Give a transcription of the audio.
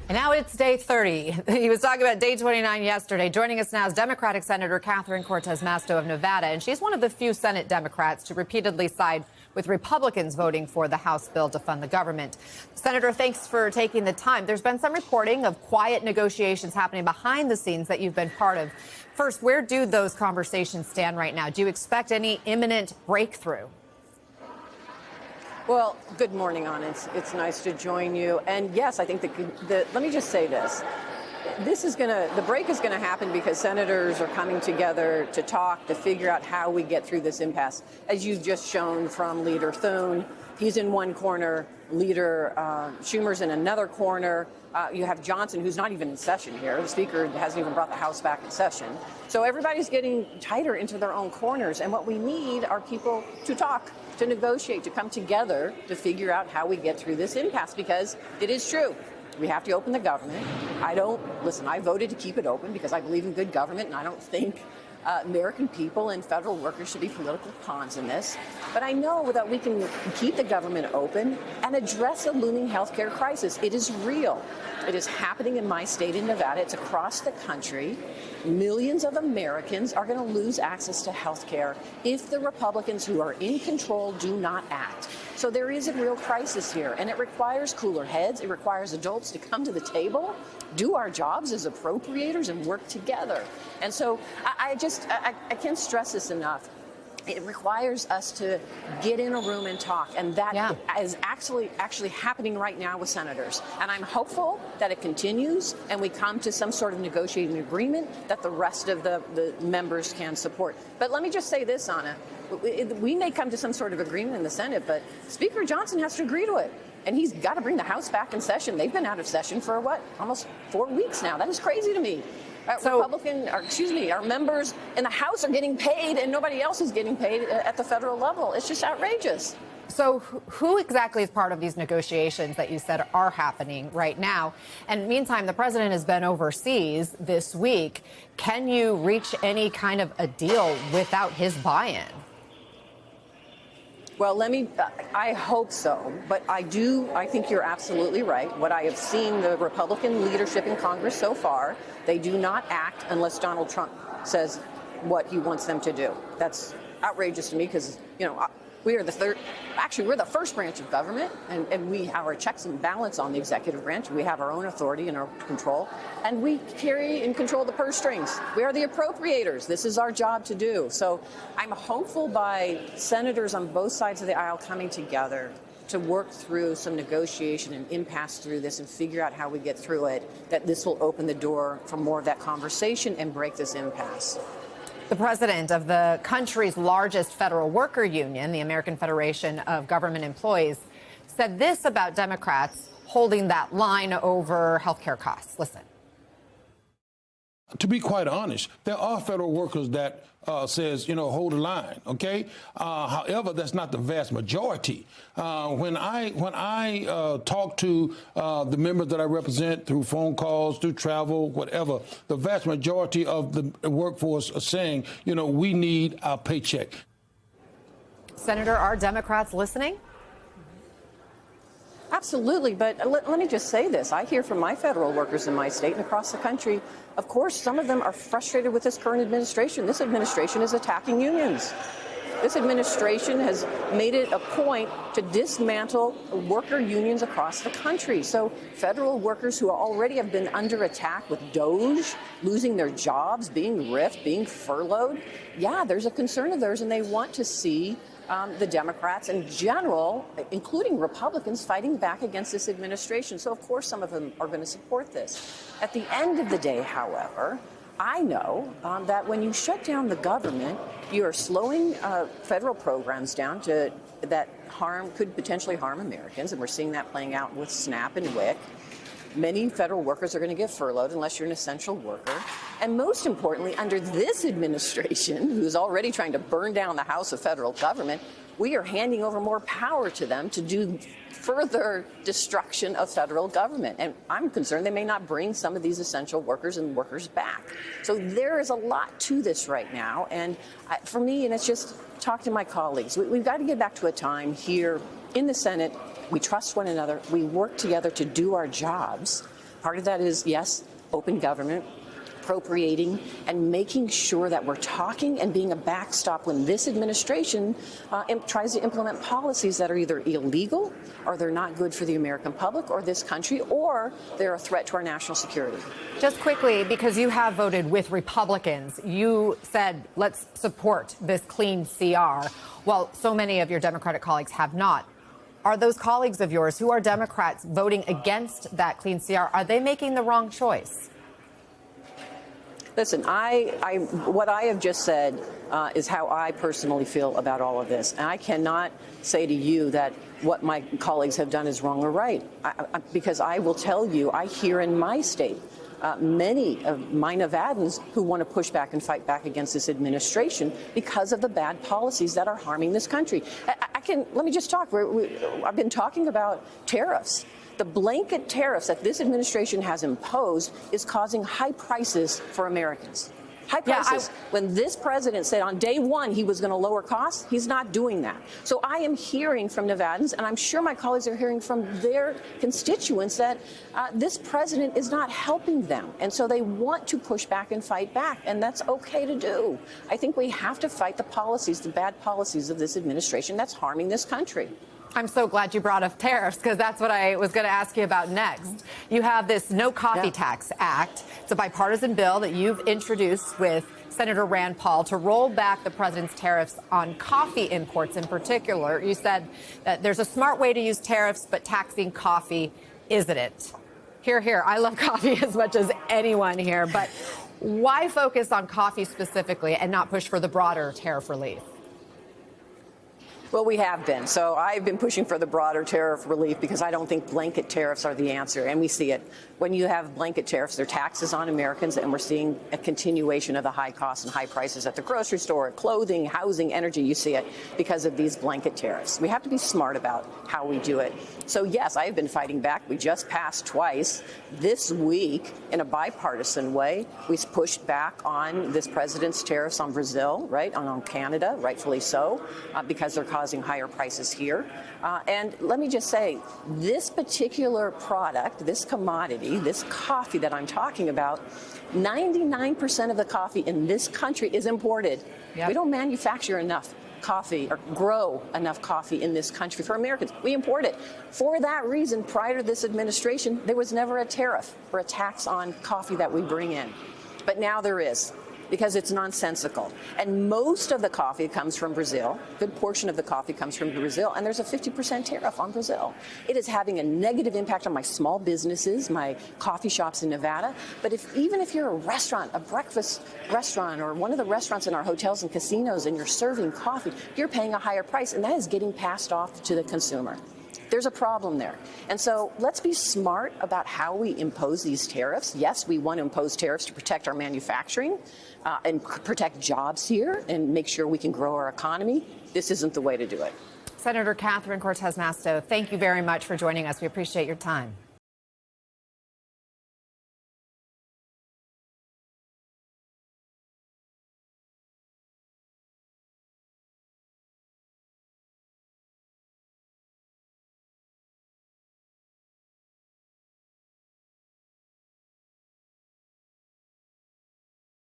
And now it's day 30. He was talking about day 29 yesterday. Joining us now is Democratic Senator Catherine Cortez Masto of Nevada, and she's one of the few Senate Democrats to repeatedly side with Republicans voting for the House bill to fund the government. Senator, thanks for taking the time. There's been some reporting of quiet negotiations happening behind the scenes that you've been part of. First, where do those conversations stand right now? Do you expect any imminent breakthrough? Well, good morning, Anna. It's nice to join you. And yes, I think let me just say this. The break is gonna happen because senators are coming together to talk, to figure out how we get through this impasse. As you've just shown from Leader Thune, he's in one corner, Leader Schumer's in another corner. You have Johnson, who's not even in session here. The Speaker hasn't even brought the House back in session. So everybody's getting tighter into their own corners. And what we need are people to talk, to negotiate, to come together to figure out how we get through this impasse, because it is true. We have to open the government. I voted to keep it open because I believe in good government, and I don't think American people and federal workers should be political pawns in this. But I know that we can keep the government open and address a looming health care crisis. It is real. It is happening in my state in Nevada. It's across the country. Millions of Americans are going to lose access to health care if the Republicans who are in control do not act. So there is a real crisis here, and it requires cooler heads. It requires adults to come to the table, do our jobs as appropriators, and work together. And so I can't stress this enough. It requires us to get in a room and talk, and that is actually happening right now with senators. And I'm hopeful that it continues and we come to some sort of negotiating agreement that the rest of the members can support. But let me just say this, Anna. We may come to some sort of agreement in the Senate, but Speaker Johnson has to agree to it. And he's got to bring the House back in session. They've been out of session for almost 4 weeks now. That is crazy to me. Our members in the House are getting paid and nobody else is getting paid at the federal level. It's just outrageous. So who exactly is part of these negotiations that you said are happening right now? And meantime, the president has been overseas this week. Can you reach any kind of a deal without his buy-in? Well, I hope so, but I think you're absolutely right. What I have seen the Republican leadership in Congress so far, they do not act unless Donald Trump says what he wants them to do. That's outrageous to me because, we're the first branch of government, and we have our checks and balance on the executive branch. We have our own authority and our control, and we carry and control the purse strings. We are the appropriators. This is our job to do. So I'm hopeful by senators on both sides of the aisle coming together to work through some negotiation and impasse through this and figure out how we get through it, that this will open the door for more of that conversation and break this impasse. The president of the country's largest federal worker union, the American Federation of Government Employees, said this about Democrats holding that line over health care costs. Listen. To be quite honest, there are federal workers that says, hold the line, okay? However, that's not the vast majority. When I talk to the members that I represent through phone calls, through travel, whatever, the vast majority of the workforce are saying, we need our paycheck. Senator, are Democrats listening? Absolutely, but let me just say this. I hear from my federal workers in my state and across the country. Of course, some of them are frustrated with this current administration. This administration is attacking unions. This administration has made it a point to dismantle worker unions across the country. So federal workers who already have been under attack with DOGE, losing their jobs, being riffed, being furloughed, there's a concern of theirs, and they want to see the Democrats in general, including Republicans, fighting back against this administration. So, of course, some of them are going to support this. At the end of the day, however, I know that when you shut down the government, you are slowing federal programs down that could potentially harm Americans, and we're seeing that playing out with SNAP and WIC. Many federal workers are going to get furloughed unless you're an essential worker. And most importantly, under this administration, who's already trying to burn down the House of Federal Government, we are handing over more power to them to do further destruction of federal government. And I'm concerned they may not bring some of these essential workers and workers back. So there is a lot to this right now. And for me, and it's just talk to my colleagues, we've got to get back to a time here in the Senate. We trust one another. We work together to do our jobs. Part of that is, yes, open government, appropriating, and making sure that we're talking and being a backstop when this administration tries to implement policies that are either illegal or they're not good for the American public or this country, or they're a threat to our national security. Just quickly, because you have voted with Republicans, you said, let's support this clean CR. Well, so many of your Democratic colleagues have not. Are those colleagues of yours who are Democrats voting against that clean CR, are they making the wrong choice? Listen, what I have just said is how I personally feel about all of this. And I cannot say to you that what my colleagues have done is wrong or right, because I will tell you, I hear in my state many of my Nevadans who want to push back and fight back against this administration because of the bad policies that are harming this country. Let me just talk. I've been talking about tariffs. The blanket tariffs that this administration has imposed is causing high prices for Americans. High prices. When this president said on day one he was going to lower costs, he's not doing that. So I am hearing from Nevadans, and I'm sure my colleagues are hearing from their constituents, that this president is not helping them. And so they want to push back and fight back, and that's okay to do. I think we have to fight the policies, the bad policies of this administration that's harming this country. I'm so glad you brought up tariffs, because that's what I was going to ask you about next. You have this No Coffee Tax Act. It's a bipartisan bill that you've introduced with Senator Rand Paul to roll back the president's tariffs on coffee imports in particular. You said that there's a smart way to use tariffs, but taxing coffee isn't it. Hear, hear. I love coffee as much as anyone here, but why focus on coffee specifically and not push for the broader tariff relief? Well, we have been. So I've been pushing for the broader tariff relief because I don't think blanket tariffs are the answer. And we see it. When you have blanket tariffs, they're taxes on Americans, and we're seeing a continuation of the high costs and high prices at the grocery store, clothing, housing, energy. You see it because of these blanket tariffs. We have to be smart about how we do it. So, yes, I have been fighting back. We just passed twice this week in a bipartisan way. We pushed back on this president's tariffs on Brazil, right, on Canada, rightfully so, because they're causing higher prices here. And let me just say, this particular product, this commodity, this coffee that I'm talking about, 99% of the coffee in this country is imported. Yep. We don't manufacture enough coffee or grow enough coffee in this country for Americans. We import it. For that reason, prior to this administration, there was never a tariff or a tax on coffee that we bring in. But now there is, because it's nonsensical. And most of the coffee comes from Brazil. A good portion of the coffee comes from Brazil, and there's a 50% tariff on Brazil. It is having a negative impact on my small businesses, my coffee shops in Nevada. But even if you're a restaurant, a breakfast restaurant, or one of the restaurants in our hotels and casinos, and you're serving coffee, you're paying a higher price, and that is getting passed off to the consumer. There's a problem there. And so let's be smart about how we impose these tariffs. Yes, we want to impose tariffs to protect our manufacturing and protect jobs here and make sure we can grow our economy. This isn't the way to do it. Senator Catherine Cortez Masto, thank you very much for joining us. We appreciate your time.